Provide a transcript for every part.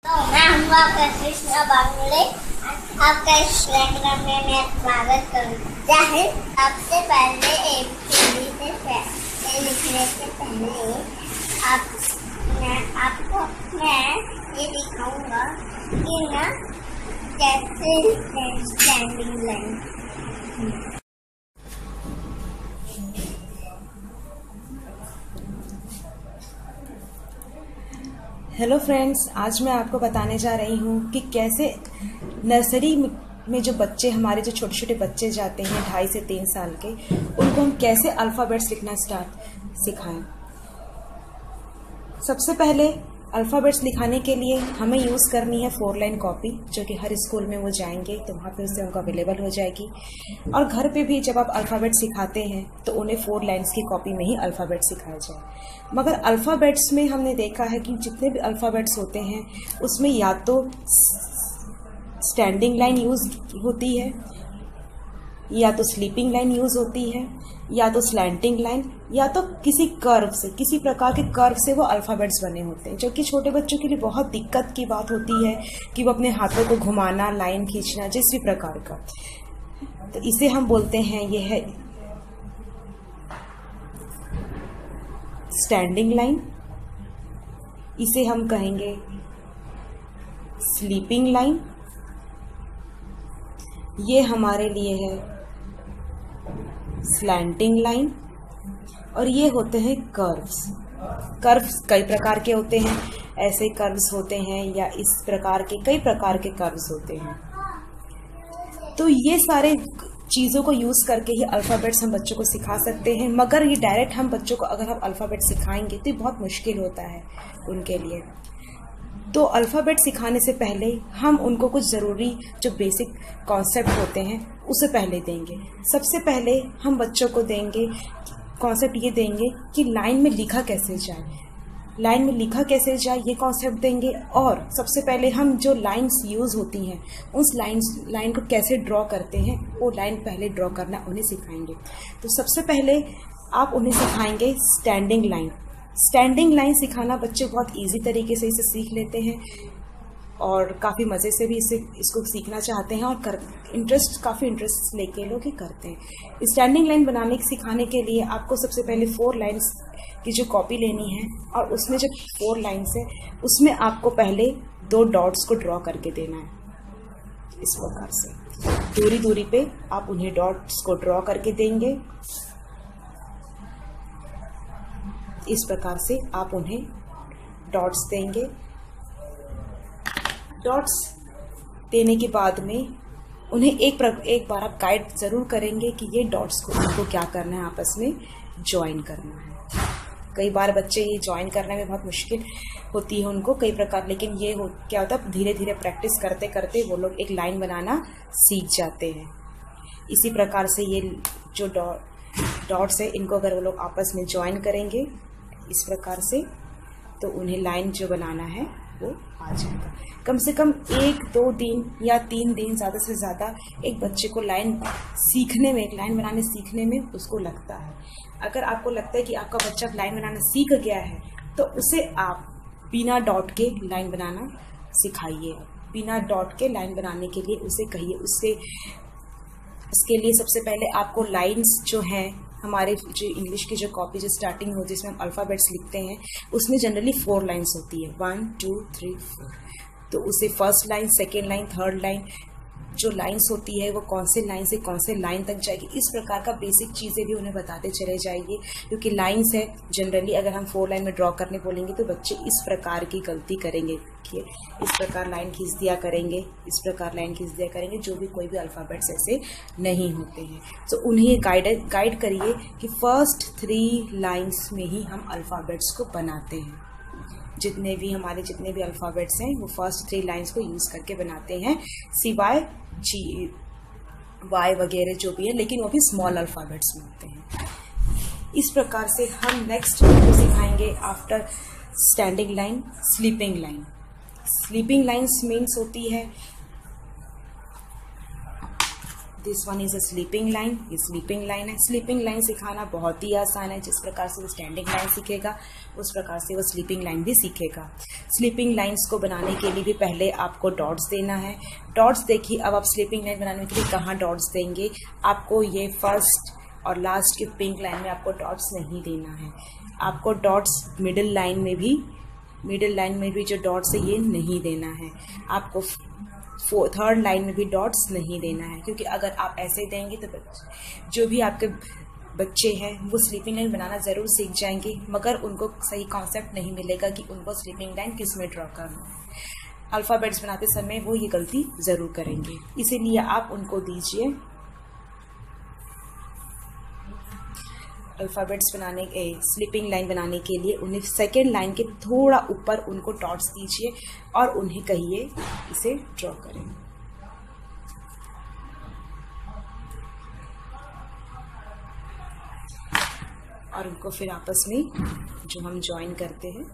मैं हूँ आपका कृष्णा बांगड़े। आपका इस प्रोग्राम में मैं स्वागत करूँगा। सबसे पहले ABCD से लिखने से पहले मैं ये दिखाऊंगा कि ना कैसे स्टैंडिंग लाइन। हेलो फ्रेंड्स, आज मैं आपको बताने जा रही हूँ कि कैसे नर्सरी में जो बच्चे हमारे जो छोटे छोटे बच्चे जाते हैं 2.5 से 3 साल के, उनको हम कैसे अल्फ़ाबेट्स लिखना सिखाएं। सबसे पहले अल्फ़ाबेट्स लिखाने के लिए हमें यूज़ करनी है 4 लाइन कॉपी, जो कि हर स्कूल में वो जाएंगे तो वहाँ पे उससे उनको अवेलेबल हो जाएगी। और घर पे भी जब आप अल्फ़ाबेट सिखाते हैं तो उन्हें 4 लाइन्स की कॉपी में ही अल्फ़ाबेट सिखाया जाए। मगर अल्फ़ाबेट्स में हमने देखा है कि जितने भी अल्फ़ाबेट्स होते हैं उसमें या तो स्टैंडिंग लाइन यूज़ होती है, या तो स्लीपिंग लाइन यूज़ होती है, या तो स्लैंटिंग लाइन, या तो किसी प्रकार के कर्व से वो अल्फ़ाबेट्स बने होते हैं, जो कि छोटे बच्चों के लिए बहुत दिक्कत की बात होती है कि वो अपने हाथों को घुमाना, लाइन खींचना, जिस भी प्रकार का। तो इसे हम बोलते हैं, ये है स्टैंडिंग लाइन। इसे हम कहेंगे स्लीपिंग लाइन। ये हमारे लिए है स्लैंटिंग लाइन। और ये होते हैं कर्व्स। कर्व्स कई प्रकार के होते हैं, ऐसे कर्व्स होते हैं या इस प्रकार के कई प्रकार के कर्व्स होते हैं। तो ये सारे चीज़ों को यूज़ करके ही अल्फ़ाबेट्स हम बच्चों को सिखा सकते हैं। मगर ये डायरेक्ट हम बच्चों को अगर हम अल्फ़ाबेट सिखाएंगे तो ये बहुत मुश्किल होता है उनके लिए। तो अल्फ़ाबेट सिखाने से पहले हम उनको कुछ ज़रूरी जो बेसिक कॉन्सेप्ट होते हैं उसे पहले देंगे। सबसे पहले हम बच्चों को देंगे कॉन्सेप्ट, ये देंगे कि लाइन में लिखा कैसे जाए, लाइन में लिखा कैसे जाए, ये कॉन्सेप्ट देंगे। और सबसे पहले हम जो लाइंस यूज़ होती हैं उस लाइन को कैसे ड्रॉ करते हैं, वो लाइन पहले ड्रॉ करना उन्हें सिखाएंगे। तो सबसे पहले आप उन्हें सिखाएंगे स्टैंडिंग लाइन। स्टैंडिंग लाइन सिखाना बच्चे बहुत इजी तरीके से इसे सीख लेते हैं और काफ़ी मज़े से भी इसको सीखना चाहते हैं और काफ़ी इंटरेस्ट लेके लोग ये करते हैं। स्टैंडिंग लाइन सिखाने के लिए आपको सबसे पहले 4 लाइन्स की जो कॉपी लेनी है, और उसमें जो 4 लाइन्स है उसमें आपको पहले 2 डॉट्स को ड्रॉ करके देना है। इस प्रकार से दूरी दूरी पे आप उन्हें डॉट्स को ड्रॉ करके देंगे। इस प्रकार से आप उन्हें डॉट्स देंगे। डॉट्स देने के बाद में उन्हें एक बार आप गाइड ज़रूर करेंगे कि ये डॉट्स को उनको क्या करना है, आपस में ज्वाइन करना है। कई बार बच्चे ये ज्वाइन करने में बहुत मुश्किल होती है उनको कई प्रकार, लेकिन क्या होता है, धीरे धीरे प्रैक्टिस करते करते वो लोग एक लाइन बनाना सीख जाते हैं। इसी प्रकार से ये जो डॉट्स है इनको अगर वो लोग आपस में ज्वाइन करेंगे इस प्रकार से, तो उन्हें लाइन जो बनाना है वो आ जाएगा। कम से कम 1-2 दिन या 3 दिन ज़्यादा से ज़्यादा एक बच्चे को लाइन बनाने सीखने में उसको लगता है। अगर आपको लगता है कि आपका बच्चा लाइन बनाना सीख गया है तो उसे आप बिना डॉट के लाइन बनाना सिखाइए। बिना डॉट के लाइन बनाने के लिए उसे कहिए। उसके लिए सबसे पहले आपको लाइन्स जो हैं, हमारे जो इंग्लिश की जो कॉपी जो स्टार्टिंग होती है जिसमें हम अल्फ़ाबेट्स लिखते हैं उसमें जनरली 4 लाइन्स होती है, 1 2 3 4। तो उसे first line, second line, third line जो लाइन्स होती है वो कौन से लाइन से कौन से लाइन तक जाएगी, इस प्रकार का बेसिक चीज़ें भी उन्हें बताते चले जाइए। क्योंकि लाइन्स है जनरली अगर हम 4 लाइन में ड्रॉ करने बोलेंगे तो बच्चे इस प्रकार की गलती करेंगे कि इस प्रकार लाइन खींच दिया करेंगे, इस प्रकार लाइन खींच दिया करेंगे, जो भी कोई भी अल्फ़ाबेट्स ऐसे नहीं होते हैं। तो उन्हें गाइड करिए कि फर्स्ट 3 लाइन्स में ही हम अल्फ़ाबेट्स को बनाते हैं। जितने भी अल्फ़ाबेट्स हैं वो फर्स्ट 3 लाइन्स को यूज़ करके बनाते हैं, सिवाय G Y वगैरह जो भी है, लेकिन वो भी स्मॉल अल्फ़ाबेट्स में होते हैं। इस प्रकार से हम नेक्स्ट को सिखाएंगे after standing line sleeping line. Sleeping lines means होती है this one is a sleeping line, ये स्लीपिंग लाइन है। स्लीपिंग लाइन सिखाना बहुत ही आसान है। जिस प्रकार से वो स्टैंडिंग लाइन सीखेगा उस प्रकार से वो स्लीपिंग लाइन भी सीखेगा। स्लीपिंग लाइंस को बनाने के लिए भी पहले आपको डॉट्स देना है। डॉट्स देखिए, अब आप स्लीपिंग लाइन बनाने के लिए कहाँ डॉट्स देंगे, आपको ये फर्स्ट और लास्ट की पिंक लाइन में आपको डॉट्स नहीं देना है। आपको डॉट्स मिडिल लाइन में भी जो डॉट्स है ये नहीं देना है। आपको थर्ड लाइन में भी डॉट्स नहीं देना है, क्योंकि अगर आप ऐसे देंगे तो जो भी आपके बच्चे हैं वो स्लीपिंग लाइन बनाना ज़रूर सीख जाएंगे, मगर उनको सही कॉन्सेप्ट नहीं मिलेगा कि उनको स्लीपिंग लाइन किस में ड्रॉ करना है। अल्फ़ाबेट्स बनाते समय वो ये गलती ज़रूर करेंगे, इसीलिए आप उनको दीजिए अल्फ़ाबेट्स बनाने स्लीपिंग लाइन बनाने के लिए उन्हें सेकेंड लाइन के थोड़ा ऊपर उनको डॉट्स दीजिए और उन्हें कहिए इसे ड्रॉ करें। और उनको फिर आपस में जो हम ज्वाइन करते हैं,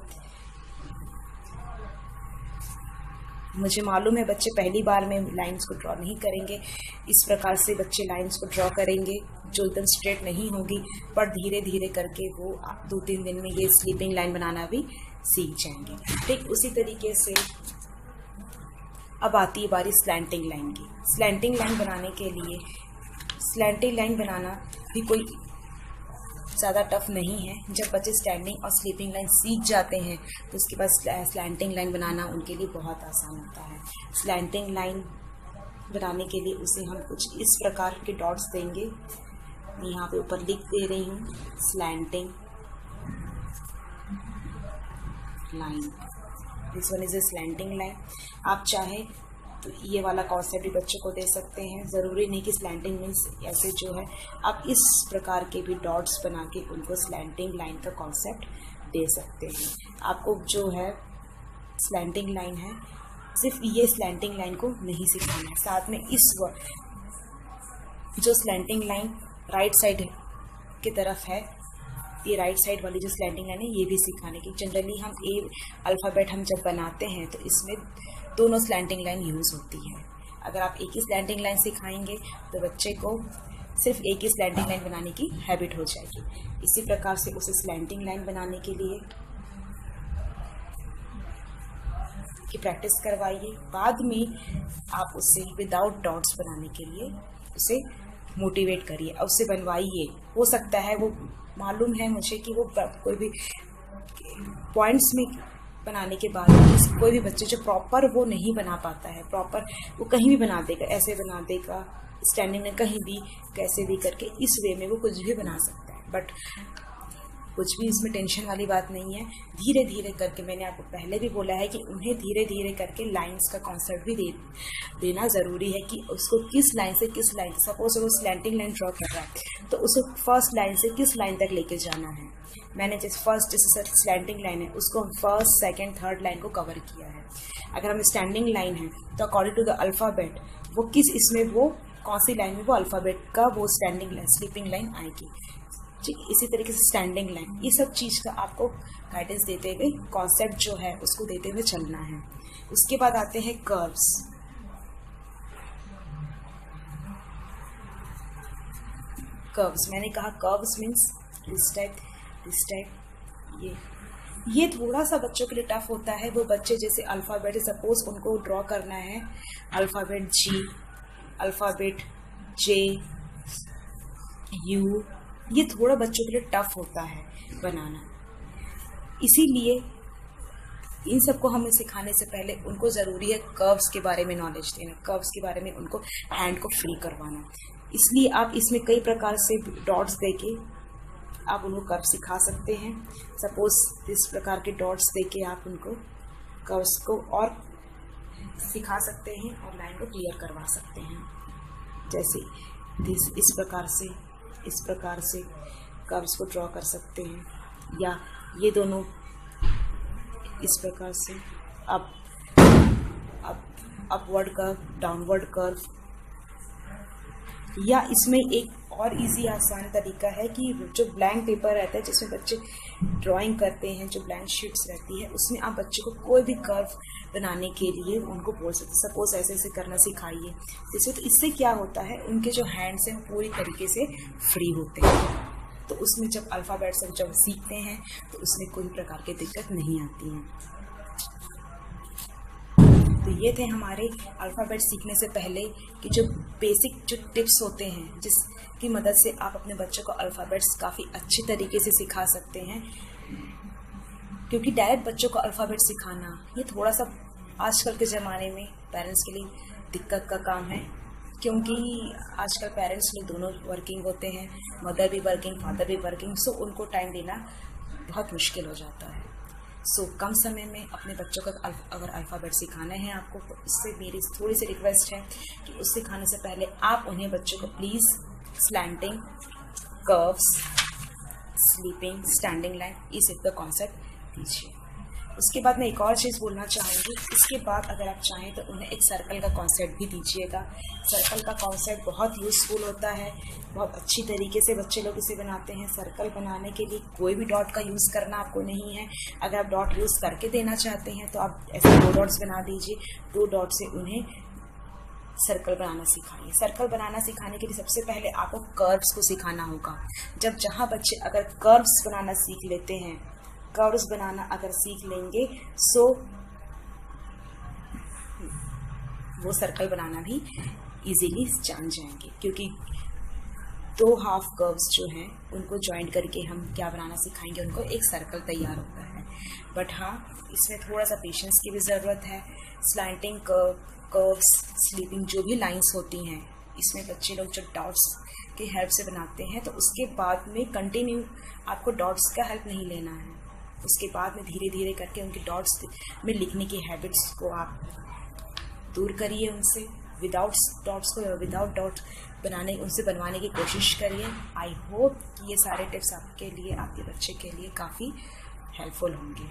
मुझे मालूम है बच्चे पहली बार में लाइंस को ड्रॉ नहीं करेंगे। इस प्रकार से बच्चे लाइंस को ड्रॉ करेंगे जो एकदम स्ट्रेट नहीं होगी, पर धीरे धीरे करके वो 2-3 दिन में ये स्लीपिंग लाइन बनाना भी सीख जाएंगे। ठीक उसी तरीके से अब आती है बारी स्लैंटिंग लाइन की। स्लैंटिंग लाइन बनाने के लिए स्लैंटिंग लाइन बनाना भी कोई ज़्यादा टफ नहीं है। जब बच्चे स्टैंडिंग और स्लीपिंग लाइन सीख जाते हैं तो उसके बाद स्लैंटिंग लाइन बनाना उनके लिए बहुत आसान होता है। स्लैंटिंग लाइन बनाने के लिए उसे हम कुछ इस प्रकार के डॉट्स देंगे। मैं यहाँ पे ऊपर लिख दे रही हूँ slanting line, this one is a slanting line. आप चाहे तो ये वाला कॉन्सेप्ट भी बच्चों को दे सकते हैं। ज़रूरी नहीं कि स्लैंटिंग मीन्स ऐसे जो है, आप इस प्रकार के भी डॉट्स बना के उनको स्लैंटिंग लाइन का कॉन्सेप्ट दे सकते हैं। आपको जो है स्लैंटिंग लाइन है, सिर्फ ये स्लैंटिंग लाइन को नहीं सिखाना है, साथ में इस जो स्लैंटिंग लाइन राइट साइड की तरफ है, ये राइट साइड वाली जो स्लैंटिंग लाइन है ये भी सिखाने की। जनरली हम अल्फ़ाबेट हम जब बनाते हैं तो इसमें दोनों स्लैंटिंग लाइन यूज़ होती है। अगर आप एक ही स्लैंटिंग लाइन सिखाएंगे तो बच्चे को सिर्फ एक ही स्लैंटिंग लाइन बनाने की हैबिट हो जाएगी। इसी प्रकार से उसे स्लैंटिंग लाइन बनाने के लिए की प्रैक्टिस करवाइए। बाद में आप उससे विदाउट डॉट्स बनाने के लिए उसे मोटिवेट करिए और उससे बनवाइए। हो सकता है वो, मालूम है मुझे कि वो कोई भी पॉइंट्स में बनाने के बाद कोई भी बच्चे जो प्रॉपर वो नहीं बना पाता है, प्रॉपर वो कहीं भी बना देगा, ऐसे बना देगा स्टैंडिंग में, कहीं भी कैसे भी करके इस वे में वो कुछ भी बना सकता है। बट कुछ भी इसमें टेंशन वाली बात नहीं है। धीरे धीरे करके, मैंने आपको पहले भी बोला है कि उन्हें धीरे धीरे करके लाइंस का कॉन्सेप्ट भी देना ज़रूरी है कि उसको किस लाइन से किस लाइन, सपोज वो स्लैंटिंग लाइन ड्रॉ कर रहा है तो उसे फर्स्ट लाइन से किस लाइन तक लेके जाना है। मैंने जैसे स्लैंटिंग लाइन है उसको हम फर्स्ट सेकेंड थर्ड लाइन को कवर किया है। अगर हम स्टैंडिंग लाइन है तो अकॉर्डिंग टू द अल्फ़ाबेट वो किस इसमें वो कौन सी लाइन में वो अल्फ़ाबेट का वो स्टैंडिंग लाइन स्लीपिंग लाइन आएगी। ठीक इसी तरीके से स्टैंडिंग लाइन, ये सब चीज़ का आपको गाइडेंस देते हुए, कॉन्सेप्ट जो है उसको देते हुए चलना है। उसके बाद आते हैं कर्व्स। कर्व्स, मैंने कहा कर्व्स मीन्स दिस टाइप, ये थोड़ा सा बच्चों के लिए टफ होता है। वो बच्चे जैसे अल्फ़ाबेट, सपोज उनको ड्रॉ करना है alphabet G, alphabet J, U, ये थोड़ा बच्चों के लिए टफ होता है बनाना। इसीलिए इन सबको हमें सिखाने से पहले उनको ज़रूरी है कर्व्स के बारे में नॉलेज देना, कर्व्स के बारे में उनको हैंड को फ्री करवाना। इसलिए आप इसमें कई प्रकार से डॉट्स देके आप उनको कर्व सिखा सकते हैं। सपोज इस प्रकार के डॉट्स देके आप उनको कर्व्स को और सिखा सकते हैं और लाइन को क्लियर करवा सकते हैं। जैसे इस प्रकार से कर्व्स को ड्रॉ कर सकते हैं, या ये दोनों इस प्रकार से अपवर्ड कर्व, डाउनवर्ड कर्व, या इसमें एक और इजी आसान तरीका है कि जो ब्लैंक पेपर रहता है जिसमें बच्चे ड्राइंग करते हैं, जो ब्लैंक शीट्स रहती है, उसमें आप बच्चे को कोई भी कर्व बनाने के लिए उनको बोल सकते हैं, सपोज ऐसे ऐसे करना सिखाइए जैसे। तो इससे क्या होता है, उनके जो हैंड्स हैं पूरी तरीके से फ्री होते हैं। तो उसमें जब अल्फ़ाबेट्स जब सीखते हैं तो उसमें कोई प्रकार की दिक्कत नहीं आती है। तो ये थे हमारे अल्फ़ाबेट सीखने से पहले कि जो बेसिक जो टिप्स होते हैं जिसकी मदद से आप अपने बच्चों को अल्फ़ाबेट्स काफ़ी अच्छी तरीके से सिखा सकते हैं। क्योंकि डायरेक्ट बच्चों को अल्फ़ाबेट सिखाना ये थोड़ा सा आजकल के ज़माने में पेरेंट्स के लिए दिक्कत का काम है, क्योंकि आजकल पेरेंट्स लोग दोनों वर्किंग होते हैं, मदर भी वर्किंग, फादर भी वर्किंग, सो उनको टाइम देना बहुत मुश्किल हो जाता है। सो कम समय में अपने बच्चों को अगर अल्फ़ाबेट सिखाना है आपको, तो इससे मेरी थोड़ी सी रिक्वेस्ट है कि उस सिखाने से पहले आप उन्हें बच्चों को please slanting, curves, sleeping, standing line, इस एक का कॉन्सेप्ट दीजिए। उसके बाद मैं एक और चीज़ बोलना चाहूँगी, इसके बाद अगर आप चाहें तो उन्हें एक सर्कल का कॉन्सेप्ट भी दीजिएगा। सर्कल का कॉन्सेप्ट बहुत यूज़फुल होता है, बहुत अच्छी तरीके से बच्चे लोग इसे बनाते हैं। सर्कल बनाने के लिए कोई भी डॉट का यूज़ करना आपको नहीं है। अगर आप डॉट यूज़ करके देना चाहते हैं तो आप ऐसे 2 डॉट्स बना दीजिए। 2 डॉट से उन्हें सर्कल बनाना सिखाइए। सर्कल बनाना सिखाने के लिए सबसे पहले आपको कर्व्स को सिखाना होगा। जहाँ बच्चे अगर कर्व्स बनाना सीख लेते हैं, कर्व्स बनाना अगर सीख लेंगे, सो वो सर्कल बनाना भी इजीली जान जाएंगे। क्योंकि 2 हाफ कर्व्स जो हैं उनको ज्वाइंट करके हम क्या बनाना सिखाएंगे, उनको एक सर्कल तैयार होता है। बट हाँ, इसमें थोड़ा सा पेशेंस की भी ज़रूरत है। स्लैंटिंग कर्व्स, स्लीपिंग जो भी लाइंस होती हैं, इसमें बच्चे लोग जो डॉट्स के हेल्प से बनाते हैं, तो उसके बाद में कंटिन्यू आपको डॉट्स का हेल्प नहीं लेना है। उसके बाद में धीरे धीरे करके उनके डॉट्स में लिखने की हैबिट्स को आप दूर करिए उनसे। विदाउट डॉट उनसे बनवाने की कोशिश करिए। आई होप कि ये सारे टिप्स आपके लिए, आपके बच्चे के लिए काफ़ी हेल्पफुल होंगे।